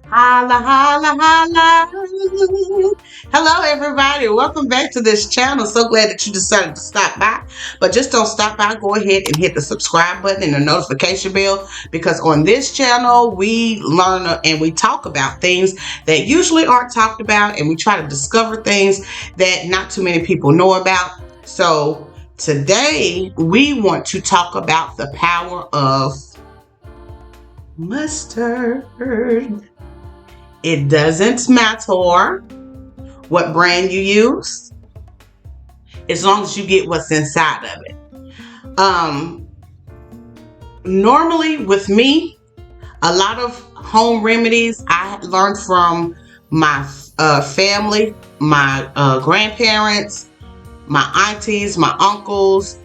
Holla, holla, holla. Hello, everybody. Welcome back to this channel. So glad that you decided to stop by. But just don't stop by. Go ahead and hit the subscribe button and the notification bell because on this channel, we learn and we talk about things that usually aren't talked about, and we try to discover things that not too many people know about. So today, we want to talk about the power of mustard. It doesn't matter what brand you use, as long as you get what's inside of it. Normally, with me, a lot of home remedies I learned from my family, my grandparents, my aunties, my uncles.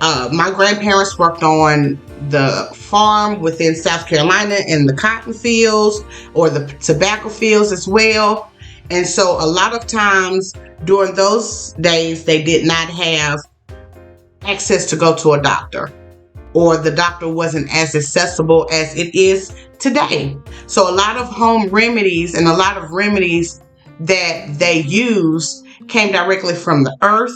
My grandparents worked on the farm within South Carolina in the cotton fields or the tobacco fields as well. And so a lot of times during those days, they did not have access to go to a doctor, or the doctor wasn't as accessible as it is today. So a lot of home remedies and a lot of remedies that they use came directly from the earth.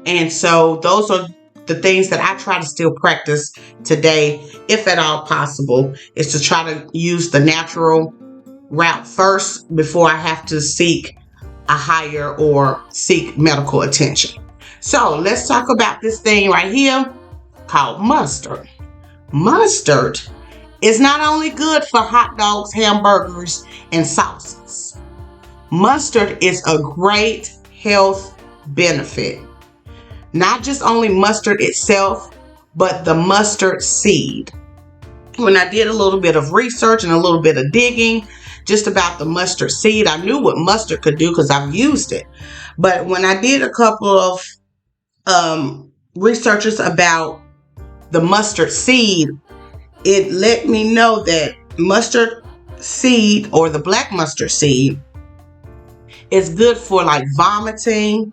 And so those are the things that I try to still practice today, if at all possible, is to try to use the natural route first before I have to seek a higher or seek medical attention. So let's talk about this thing right here called mustard. Mustard is not only good for hot dogs, hamburgers, and sauces. Mustard is a great health benefit. Not just only mustard itself, but the mustard seed. When I did a little bit of research and a little bit of digging just about the mustard seed, I knew what mustard could do because I've used it. But when I did a couple of researches about the mustard seed, it let me know that mustard seed, or the black mustard seed, is good for like vomiting.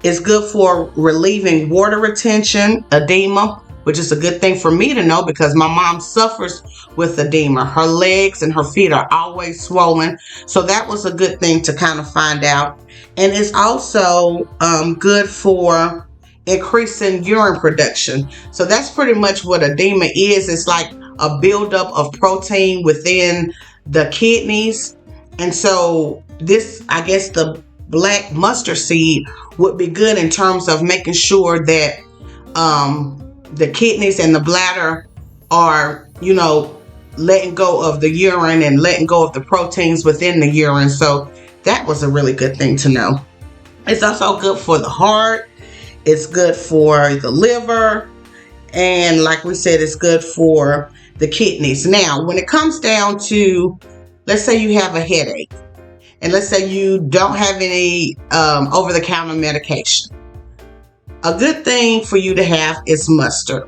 It's good for relieving water retention, edema, which is a good thing for me to know because my mom suffers with edema. Her legs and her feet are always swollen. So that was a good thing to kind of find out. And it's also good for increasing urine production. So that's pretty much what edema is. It's like a buildup of protein within the kidneys. And so this, I guess the black mustard seed would be good in terms of making sure that the kidneys and the bladder are, letting go of the urine and letting go of the proteins within the urine. So that was a really good thing to know. It's also good for the heart. It's good for the liver. And like we said, it's good for the kidneys. Now, when it comes down to, let's say you have a headache, and let's say you don't have any over-the-counter medication. A good thing for you to have is mustard.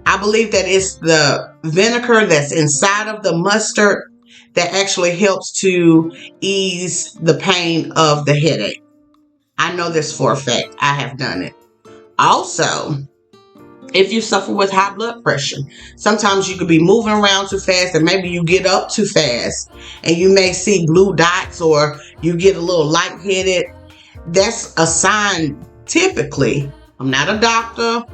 I believe that it's the vinegar that's inside of the mustard that actually helps to ease the pain of the headache. I know this for a fact. I have done it. Also, if you suffer with high blood pressure, sometimes you could be moving around too fast and maybe you get up too fast and you may see blue dots or you get a little lightheaded. That's a sign, typically. I'm not a doctor,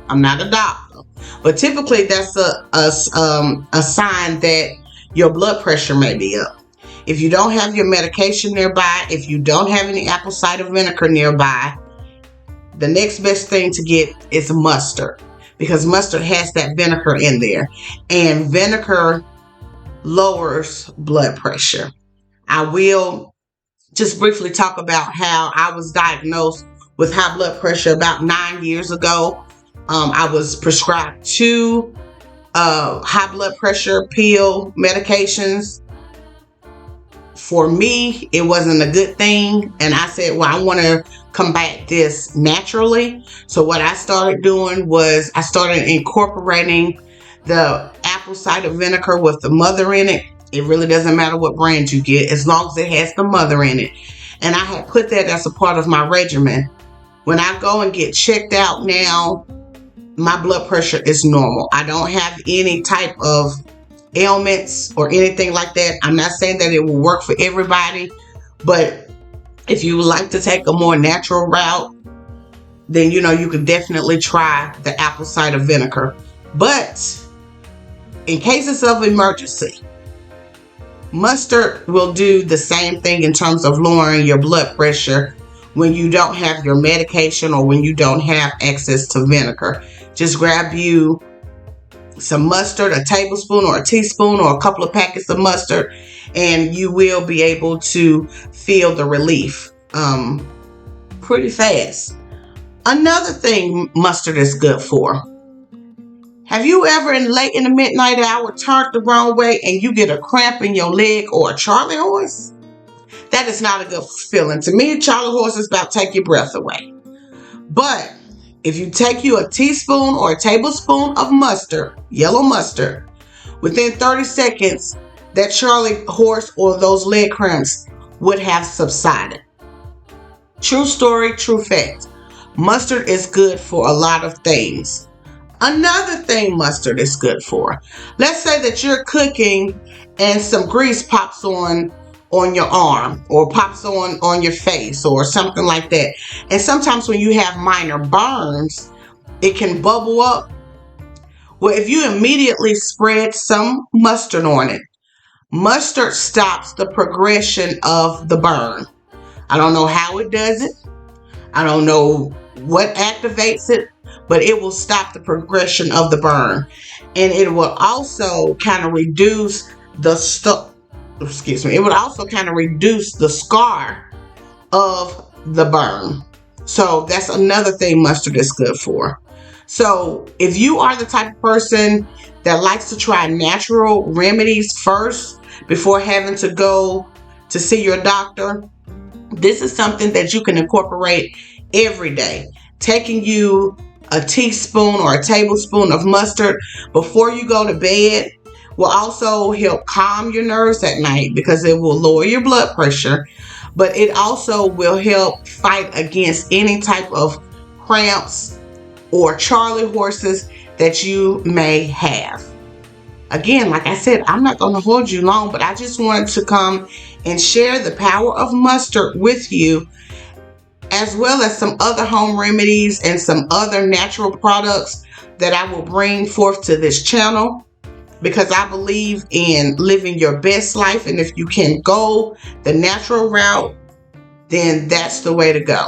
but typically that's a sign that your blood pressure may be up. If you don't have your medication nearby, if you don't have any apple cider vinegar nearby, the next best thing to get is mustard, because mustard has that vinegar in there, and vinegar lowers blood pressure. I will just briefly talk about how I was diagnosed with high blood pressure about 9 years ago. I was prescribed 2 high blood pressure pill medications. For me, it wasn't a good thing, and I said, well, I want to combat this naturally. So what I started doing was I started incorporating the apple cider vinegar with the mother in it. It really doesn't matter what brand you get, as long as it has the mother in it. And I had put that as a part of my regimen. When I go and get checked out now, my blood pressure is normal. I don't have any type of ailments or anything like that. I'm not saying that it will work for everybody, but if you would like to take a more natural route, then you can definitely try the apple cider vinegar. But in cases of emergency, mustard will do the same thing in terms of lowering your blood pressure when you don't have your medication or when you don't have access to vinegar. Just grab you some mustard, a tablespoon or a teaspoon or a couple of packets of mustard, and you will be able to feel the relief pretty fast. Another thing mustard is good for. Have you ever late in the midnight hour turned the wrong way and you get a cramp in your leg or a Charlie horse? That is not a good feeling. To me, a Charlie horse is about to take your breath away. But if you take you a teaspoon or a tablespoon of mustard, yellow mustard, within 30 seconds, that Charlie horse or those leg cramps would have subsided. True story, true fact. Mustard is good for a lot of things. Another thing mustard is good for. Let's say that you're cooking and some grease pops on your arm or pops on your face or something like that. And sometimes when you have minor burns, it can bubble up. Well, if you immediately spread some mustard on it, mustard stops the progression of the burn. I don't know how it does it. I don't know what activates it, but it will stop the progression of the burn. And it will also kind of reduce it would also kind of reduce the scar of the burn. So that's another thing mustard is good for. So if you are the type of person that likes to try natural remedies first before having to go to see your doctor, this is something that you can incorporate every day. Taking you a teaspoon or a tablespoon of mustard before you go to bed will also help calm your nerves at night because it will lower your blood pressure, but it also will help fight against any type of cramps or Charlie horses that you may have. Again, like I said, I'm not going to hold you long, but I just wanted to come and share the power of mustard with you, as well as some other home remedies and some other natural products that I will bring forth to this channel, because I believe in living your best life. And if you can go the natural route, then that's the way to go.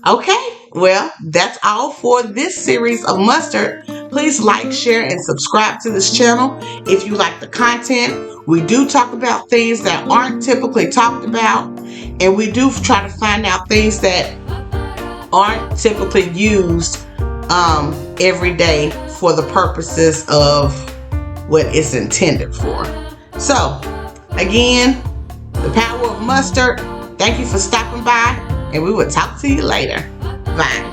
Okay, well, that's all for this series of mustard. Please like, share, and subscribe to this channel if you like the content. We do talk about things that aren't typically talked about, and we do try to find out things that aren't typically used every day for the purposes of what it's intended for. So, again, the power of mustard. Thank you for stopping by, and we will talk to you later. Bye.